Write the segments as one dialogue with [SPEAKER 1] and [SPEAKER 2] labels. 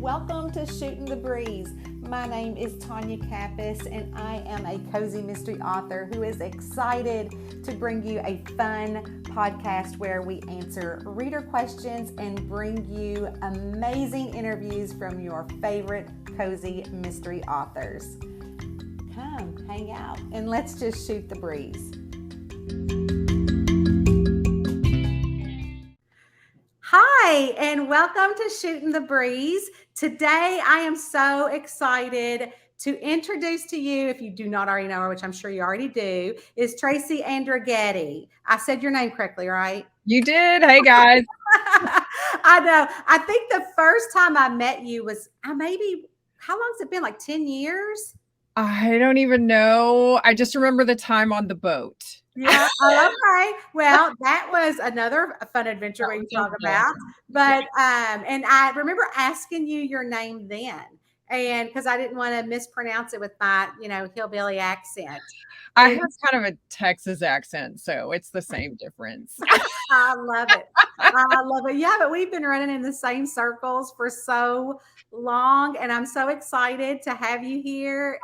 [SPEAKER 1] welcome to Shootin' the Breeze. My name is Tonya Kappes, and I am a cozy mystery author who is excited to bring you a fun podcast where we answer reader questions and bring you amazing interviews from your favorite cozy mystery authors. Come, hang out, and let's just shoot the breeze. Hi, and welcome to Shootin' the Breeze. Today, I am so excited to introduce to you, if you do not already know her, which I'm sure you already do, is Traci Andrighetti. I said your name correctly, right?
[SPEAKER 2] You did. Hey, guys.
[SPEAKER 1] I know. I think the first time I met you was how long's it been? Like 10 years?
[SPEAKER 2] I don't even know. I just remember the time on the boat.
[SPEAKER 1] Yeah. Okay. Well, that was another fun adventure we can talk about. But and I remember asking you your name then, and because I didn't want to mispronounce it with my, hillbilly accent.
[SPEAKER 2] I have kind of a Texas accent, so it's the same difference.
[SPEAKER 1] I love it. I love it. Yeah, but we've been running in the same circles for so long, and I'm so excited to have you here.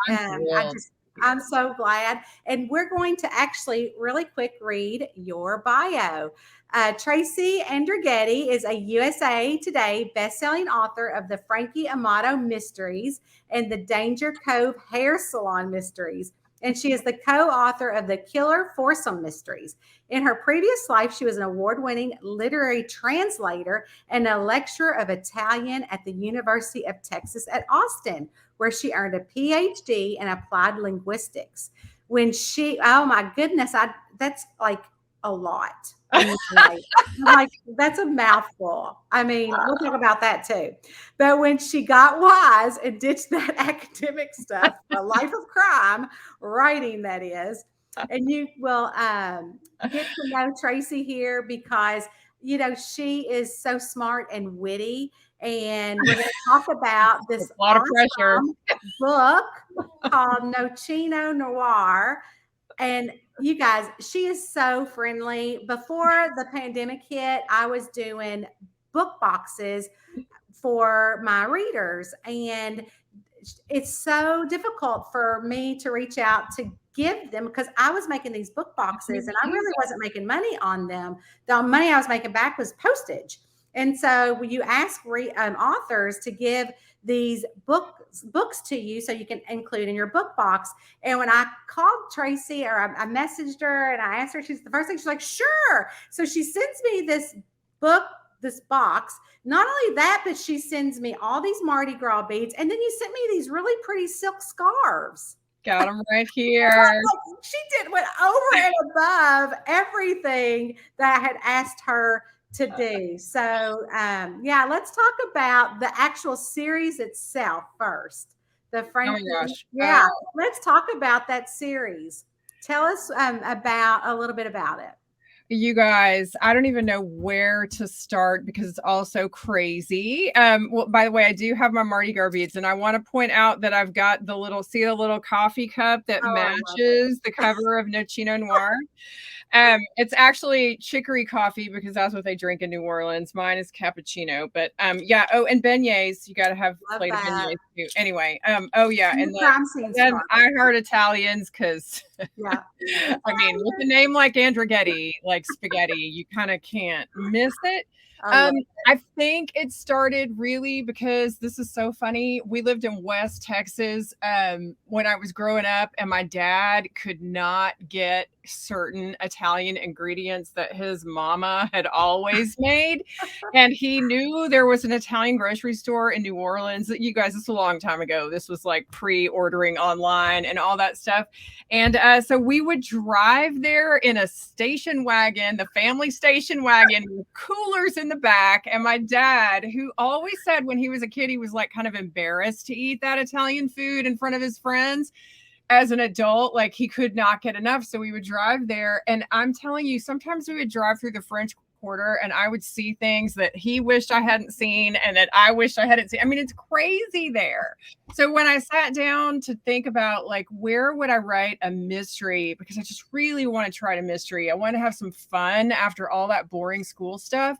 [SPEAKER 1] I'm so glad. And we're going to actually really quick read your bio. Traci Andrighetti is a USA Today bestselling author of the Frankie Amato Mysteries and the Danger Cove Hair Salon Mysteries. And she is the co-author of the Killer Foursome Mysteries. In her previous life, she was an award-winning literary translator and a lecturer of Italian at the University of Texas at Austin, where she earned a PhD in applied linguistics. Oh my goodness, that's like a lot. Like that's a mouthful. I mean, we'll talk about that too. But when she got wise and ditched that academic stuff, a life of crime, writing that is, and you will get to know Traci here because she is so smart and witty. And we're going to talk about this
[SPEAKER 2] a lot of pressure
[SPEAKER 1] book called Nocino Noir. And you guys, she is so friendly. Before the pandemic hit, I was doing book boxes for my readers. And it's so difficult for me to reach out to give them because I was making these book boxes and I really wasn't making money on them. The money I was making back was postage. And so you ask authors to give these books to you so you can include in your book box. And when I called Traci or I messaged her and I asked her, the first thing she's like, sure. So she sends me this box. Not only that, but she sends me all these Mardi Gras beads. And then you sent me these really pretty silk scarves.
[SPEAKER 2] Got them right here.
[SPEAKER 1] She went over and above everything that I had asked her to do. So, let's talk about the actual series itself first. The Frankie.
[SPEAKER 2] Oh my gosh.
[SPEAKER 1] Yeah, let's talk about that series. Tell us a little bit about it.
[SPEAKER 2] You guys, I don't even know where to start because it's all so crazy. Well, by the way, I do have my Mardi Gras beads, and I want to point out that I've got the little coffee cup that matches the cover of Nocino Noir. It's actually chicory coffee because that's what they drink in New Orleans. Mine is cappuccino, but Oh, and beignets. You got to have a plate of beignets too. Anyway, and then I heard Italians because I mean, with a name like Andrighetti, like spaghetti, you kind of can't miss it. I think it started really because this is so funny. We lived in West Texas when I was growing up, and my dad could not get certain Italian ingredients that his mama had always made. And he knew there was an Italian grocery store in New Orleans. You guys, this is a long time ago. This was like pre-ordering online and all that stuff. And so we would drive there in a station wagon, the family station wagon, with coolers in the back. And my dad, who always said when he was a kid, he was like kind of embarrassed to eat that Italian food in front of his friends. As an adult, like he could not get enough. So we would drive there. And I'm telling you, sometimes we would drive through the French Quarter and I would see things that he wished I hadn't seen and that I wished I hadn't seen. I mean, it's crazy there. So when I sat down to think about like, where would I write a mystery? Because I just really want to try a mystery. I want to have some fun after all that boring school stuff.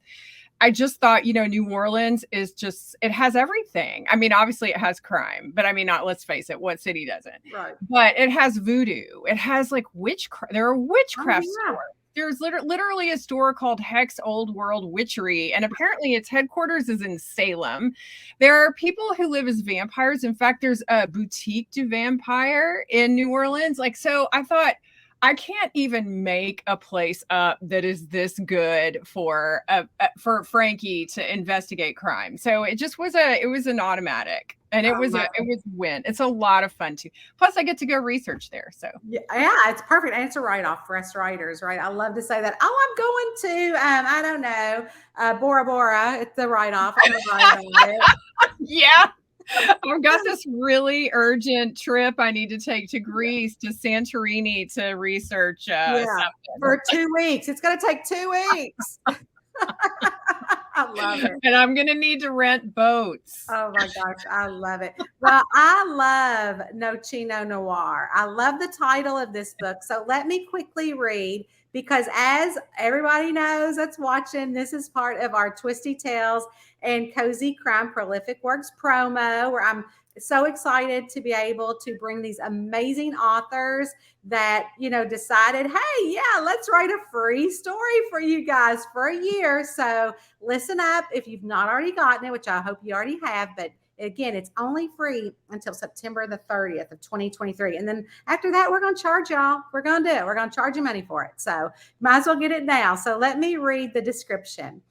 [SPEAKER 2] I just thought, New Orleans is just, it has everything. I mean, obviously it has crime, but I mean, let's face it, what city doesn't?
[SPEAKER 1] Right.
[SPEAKER 2] But it has voodoo. It has like witchcraft. There are witchcraft stores. There's literally a store called Hex Old World Witchery, and apparently its headquarters is in Salem. There are people who live as vampires. In fact, there's a boutique du vampire in New Orleans. Like, so I thought, I can't even make a place up that is this good for Frankie to investigate crime. So it just was an automatic, and it was a win. It's a lot of fun too. Plus, I get to go research there. So
[SPEAKER 1] yeah, it's perfect, and it's a write off for us writers, right? I love to say that. Oh, I'm going to I don't know, Bora Bora. It's a write off. I'm gonna write about it.
[SPEAKER 2] Yeah. I've got this really urgent trip I need to take to Greece, to Santorini, to research something.
[SPEAKER 1] For 2 weeks. It's going to take 2 weeks. I love it.
[SPEAKER 2] And I'm going to need to rent boats.
[SPEAKER 1] Oh my gosh, I love it. Well, I love Nocino Noir. I love the title of this book. So let me quickly read, because as everybody knows that's watching, this is part of our Twisty Tales and Cozy Crime Prolific Works promo, where I'm so excited to be able to bring these amazing authors that, decided, hey, yeah, let's write a free story for you guys for a year. So listen up if you've not already gotten it, which I hope you already have, but again, it's only free until September the 30th of 2023. And then after that, we're going to charge y'all. We're going to do it. We're going to charge you money for it. So might as well get it now. So let me read the description.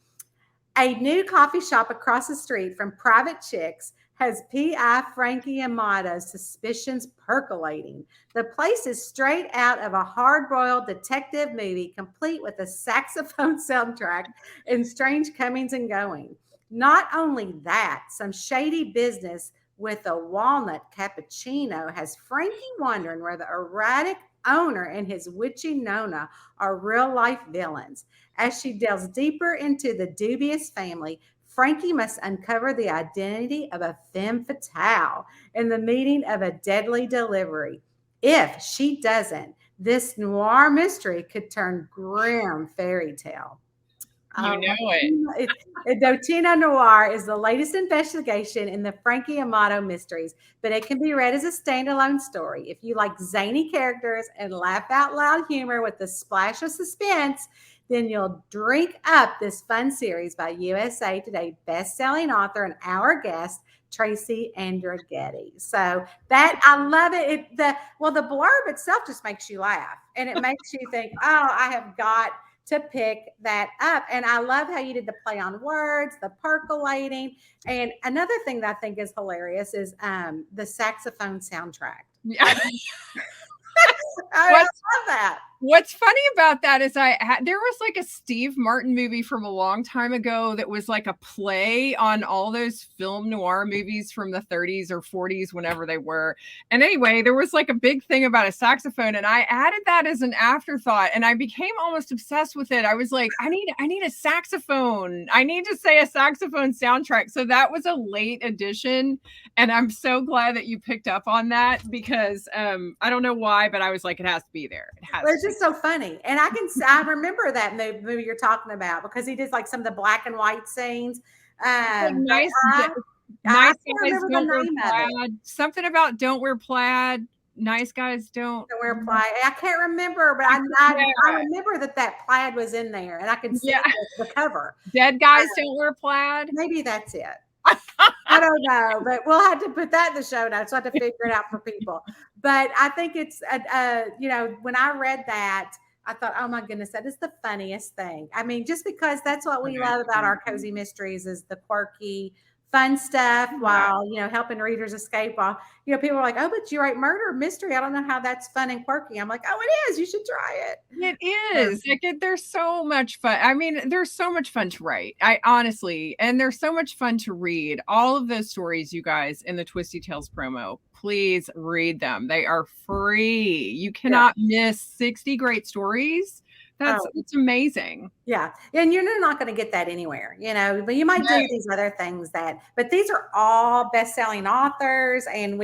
[SPEAKER 1] A new coffee shop across the street from Private Chicks has P.I. Frankie Amato's suspicions percolating. The place is straight out of a hard-boiled detective movie, complete with a saxophone soundtrack and strange comings and goings. Not only that, some shady business with a walnut cappuccino has Frankie wondering where the erratic owner and his witchy Nona are real-life villains. As she delves deeper into the dubious family, Frankie must uncover the identity of a femme fatale in the meeting of a deadly delivery. If she doesn't, this noir mystery could turn grim fairy tale.
[SPEAKER 2] You know it.
[SPEAKER 1] Nocino Noir is the latest investigation in the Frankie Amato mysteries, but it can be read as a standalone story. If you like zany characters and laugh out loud humor with a splash of suspense, then you'll drink up this fun series by USA Today best-selling author and our guest, Traci Andrighetti. So that, I love it. The blurb itself just makes you laugh, and it makes you think, oh, I have got to pick that up. And I love how you did the play on words, the percolating. And another thing that I think is hilarious is the saxophone soundtrack. I love that.
[SPEAKER 2] What's funny about that is there was like a Steve Martin movie from a long time ago that was like a play on all those film noir movies from the 30s or 40s, whenever they were. And anyway, there was like a big thing about a saxophone, and I added that as an afterthought, and I became almost obsessed with it. I was like, I need a saxophone. I need to say a saxophone soundtrack. So that was a late addition, and I'm so glad that you picked up on that, because I don't know why, but I was like, it has to be there. It has.
[SPEAKER 1] It's just so funny. And I remember that movie you're talking about, because he did like some of the black and white scenes.
[SPEAKER 2] Nice guys don't wear plaid. Something about don't wear plaid. Nice guys don't
[SPEAKER 1] wear plaid. I can't remember, but I remember that plaid was in there, and I can see the cover.
[SPEAKER 2] Dead guys don't wear plaid.
[SPEAKER 1] Maybe that's it. I don't know, but we'll have to put that in the show notes. We'll have to figure it out for people. But I think it's, when I read that, I thought, oh my goodness, that is the funniest thing. I mean, just because that's what we love about our cozy mysteries, is the quirky, fun stuff, while, helping readers escape. While, people are like, oh, but you write murder mystery. I don't know how that's fun and quirky. I'm like, oh, it is. You should try it.
[SPEAKER 2] It is. There's so much fun. I mean, there's so much fun to write. Honestly, and there's so much fun to read. All of those stories, you guys, in the Twisty Tales promo, please read them. They are free. You cannot miss 60 great stories. It's amazing.
[SPEAKER 1] Yeah. And you're not going to get that anywhere, but you might do these other things but these are all best-selling authors, and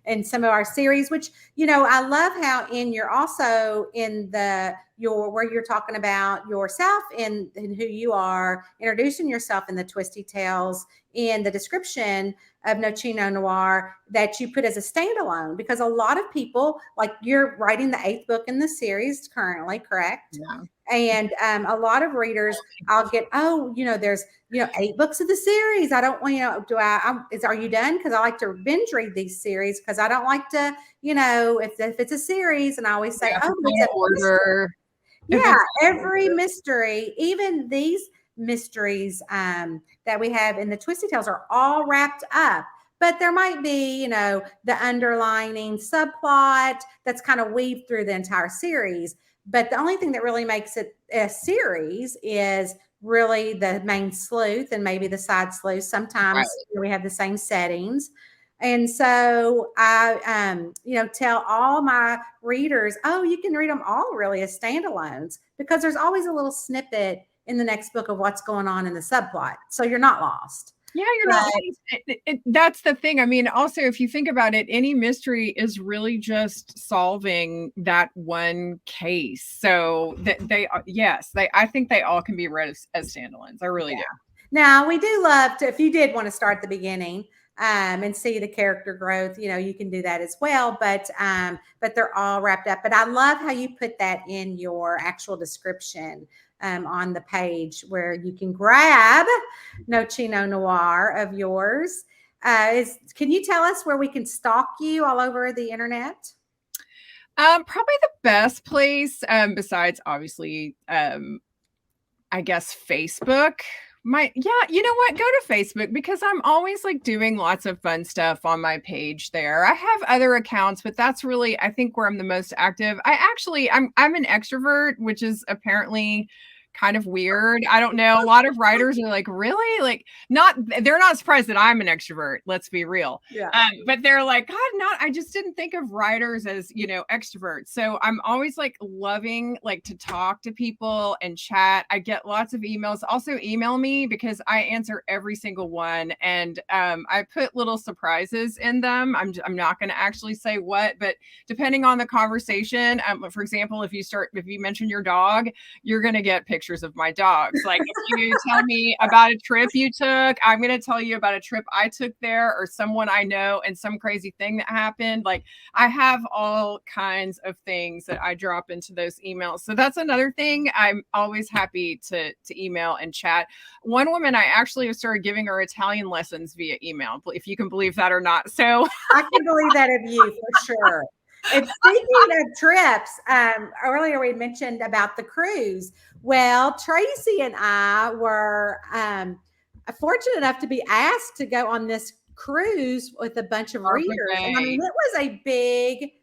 [SPEAKER 1] in some of our series, which, I love how you're also in the where you're talking about yourself and who you are, introducing yourself in the Twisty Tales in the description of No Chino Noir that you put as a standalone, because a lot of people, like, you're writing the 8th book in the series currently, correct?
[SPEAKER 2] Yeah.
[SPEAKER 1] And a lot of readers, I'll get, oh, there's 8 books of the series. I don't want, are you done? Because I like to binge read these series, because I don't like to, if it's a series, and I always say, oh, it's a
[SPEAKER 2] order.
[SPEAKER 1] Yeah, every mystery, even these mysteries that we have in the Twisty Tales, are all wrapped up. But there might be, the underlining subplot that's kind of weaved through the entire series. But the only thing that really makes it a series is really the main sleuth and maybe the side sleuth. Sometimes we have the same settings. And so I, tell all my readers, oh, you can read them all really as standalones, because there's always a little snippet in the next book of what's going on in the subplot. So you're not lost.
[SPEAKER 2] Yeah, you're not. That's the thing. I mean, also, if you think about it, any mystery is really just solving that one case. So that I think they all can be read as standalones. I really do.
[SPEAKER 1] Now, we do love to, if you did want to start at the beginning and see the character growth, you can do that as well. But they're all wrapped up. But I love how you put that in your actual description. On the page where you can grab No Chino Noir of yours. Can you tell us where we can stalk you all over the internet?
[SPEAKER 2] Probably the best place, besides obviously, I guess Facebook. You know what? Go to Facebook, because I'm always like doing lots of fun stuff on my page there. I have other accounts, but that's really, I think, where I'm the most active. I'm an extrovert, which is apparently kind of weird. I don't know. A lot of writers are like, really? Like, they're not surprised that I'm an extrovert. Let's be real.
[SPEAKER 1] Yeah.
[SPEAKER 2] But they're like, God, I just didn't think of writers as, extroverts. So I'm always like loving like to talk to people and chat. I get lots of emails. Also email me, because I answer every single one. And I put little surprises in them. I'm not going to actually say what, but depending on the conversation, for example, if you mention your dog, you're going to get pictures of my dogs. Like, if you tell me about a trip you took, I'm going to tell you about a trip I took there, or someone I know and some crazy thing that happened. Like, I have all kinds of things that I drop into those emails. So that's another thing. I'm always happy to email and chat. One woman, I actually have started giving her Italian lessons via email, if you can believe that or not. So
[SPEAKER 1] I can believe that of you for sure. And speaking of trips, earlier we mentioned about the cruise. Well, Traci and I were fortunate enough to be asked to go on this cruise with a bunch of readers. And I mean, it was a big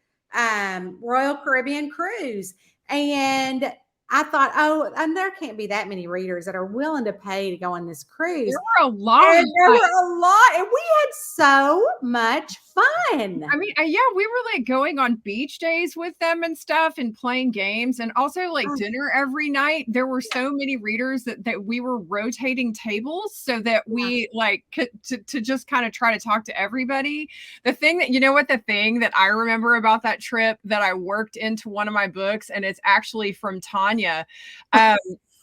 [SPEAKER 1] Royal Caribbean cruise. And I thought, and there can't be that many readers that are willing to pay to go on this cruise.
[SPEAKER 2] There were a lot.
[SPEAKER 1] And we had so much fun.
[SPEAKER 2] I mean, we were like going on beach days with them and stuff, and playing games, and also like dinner every night. There were so many readers that we were rotating tables so that we like could to just kind of try to talk to everybody. The thing that I remember about that trip that I worked into one of my books, and it's actually from Tonya.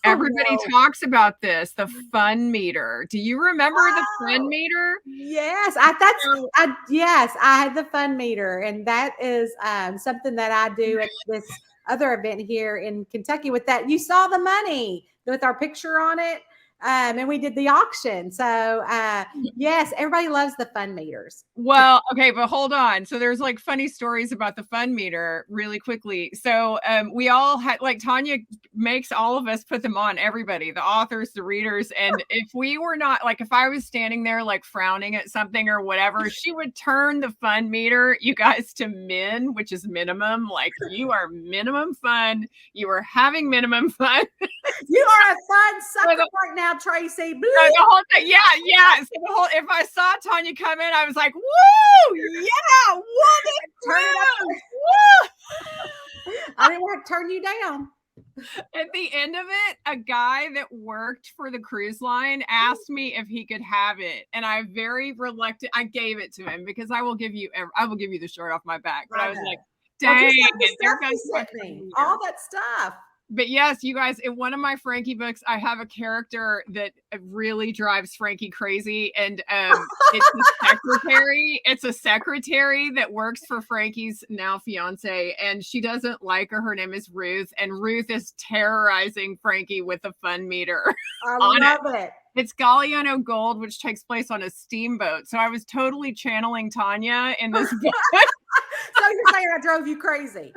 [SPEAKER 2] Everybody talks about this, the fun meter. Do you remember the fun meter?
[SPEAKER 1] Yes, I had the fun meter, and that is something that I do at this other event here in Kentucky. With that, you saw the money with our picture on it. And we did the auction. So yes, everybody loves the fun meters.
[SPEAKER 2] Well, okay, but hold on. So there's like funny stories about the fun meter really quickly. So we all had, like, Tonya makes all of us put them on, everybody, the authors, the readers. And if we were not, like, if I was standing there like frowning at something or whatever, she would turn the fun meter, you guys, to min, which is minimum. Like, you are minimum fun. You are having minimum fun.
[SPEAKER 1] You are a fun sucker right now, Traci.
[SPEAKER 2] The whole thing, yeah. So if I saw Tonya come in, I was like, "Woo, yeah, woman,
[SPEAKER 1] turn it up. Woo!" I didn't want to turn you down.
[SPEAKER 2] At the end of it, a guy that worked for the cruise line asked me if he could have it, and I very reluctant. I gave it to him because I will give you the shirt off my back. But I was like, "Dang, there goes
[SPEAKER 1] all that stuff."
[SPEAKER 2] But yes, you guys, in one of my Frankie books, I have a character that really drives Frankie crazy. And it's a secretary. It's a secretary that works for Frankie's now fiance. And she doesn't like her. Her name is Ruth. And Ruth is terrorizing Frankie with a fun meter.
[SPEAKER 1] I love it.
[SPEAKER 2] It's Galliano Gold, which takes place on a steamboat. So I was totally channeling Tonya in this book.
[SPEAKER 1] So you're saying I drove you crazy?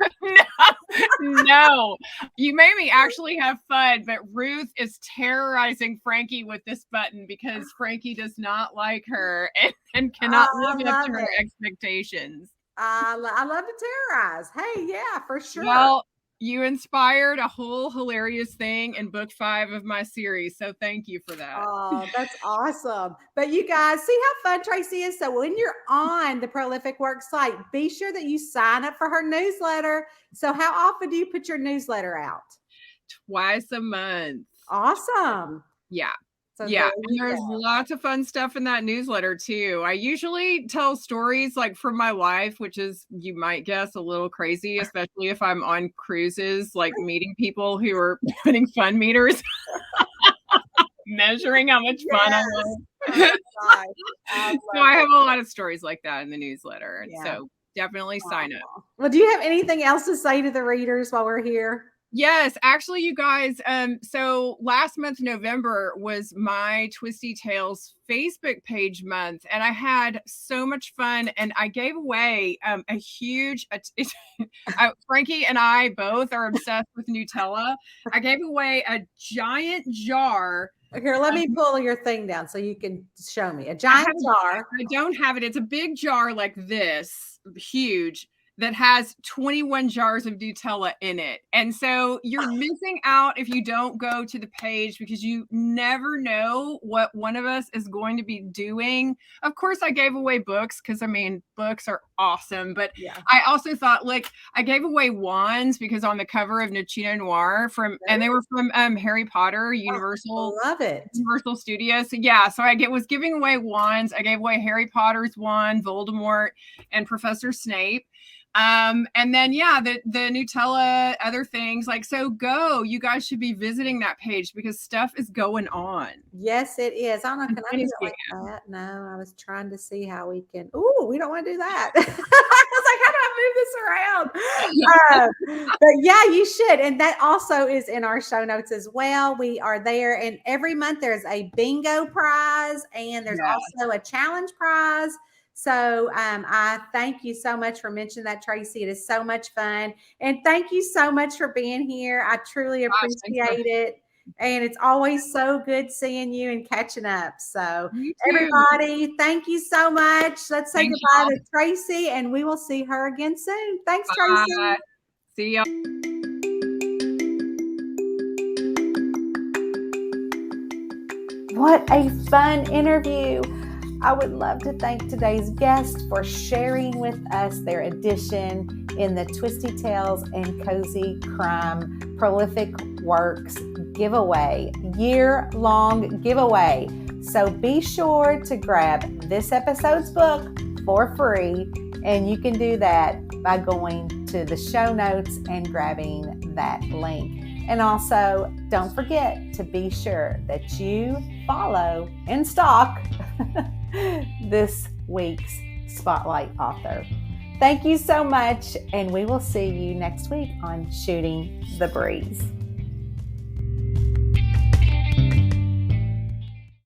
[SPEAKER 2] No, you made me actually have fun, but Ruth is terrorizing Frankie with this button because Frankie does not like her and cannot live up to her expectations.
[SPEAKER 1] I love to terrorize. Hey, yeah, for sure.
[SPEAKER 2] Well, you inspired a whole hilarious thing in book 5 of my series. So thank you for that.
[SPEAKER 1] Oh, that's awesome. But you guys see how fun Traci is. So when you're on the Prolific Works site, be sure that you sign up for her newsletter. So how often do you put your newsletter out?
[SPEAKER 2] Twice a month.
[SPEAKER 1] Awesome.
[SPEAKER 2] Yeah. So yeah, and there's lots of fun stuff in that newsletter too. I usually tell stories like from my life, which is, you might guess, a little crazy, especially if I'm on cruises, like meeting people who are putting fun meters, measuring how much fun I was. So I have a lot of stories like that in the newsletter. Yeah. So definitely sign up.
[SPEAKER 1] Well, do you have anything else to say to the readers while we're here?
[SPEAKER 2] Yes, actually, you guys, so last month, November, was my Twisty Tales Facebook page month, and I had so much fun, and I gave away a huge, Frankie and I both are obsessed with Nutella. I gave away a giant jar.
[SPEAKER 1] Here, let me pull your thing down so you can show me. A giant jar.
[SPEAKER 2] I don't have it. It's a big jar like this, huge, that has 21 jars of Nutella in it. And so you're missing out if you don't go to the page, because you never know what one of us is going to be doing. Of course, I gave away books because, I mean, books are awesome. But yeah. I also thought, like, I gave away wands because on the cover of Nocino Noir and they were from Harry Potter, Universal.
[SPEAKER 1] I love it.
[SPEAKER 2] Universal Studios. So yeah, so I was giving away wands. I gave away Harry Potter's wand, Voldemort, and Professor Snape. And then, yeah, the Nutella, other things, like, so you guys should be visiting that page because stuff is going on.
[SPEAKER 1] Yes, it is. I don't know. Can I do it like that? No, I was trying to see how we can. Oh, we don't want to do that. I was like, how do I move this around? But yeah, you should. And that also is in our show notes as well. We are there. And every month there's a bingo prize and there's also a challenge prize. So I thank you so much for mentioning that, Traci. It is so much fun. And thank you so much for being here. I truly appreciate it. And it's always so good seeing you and catching up. So everybody, thank you so much. Let's say goodbye to Traci, and we will see her again soon. Thanks, Traci.
[SPEAKER 2] See ya.
[SPEAKER 1] What a fun interview. I would love to thank today's guest for sharing with us their edition in the Twisty Tales and Cozy Crime Prolific Works giveaway, year-long giveaway. So be sure to grab this episode's book for free, and you can do that by going to the show notes and grabbing that link. And also, don't forget to be sure that you follow and stalk this week's Spotlight author. Thank you so much, and we will see you next week on Shooting the Breeze.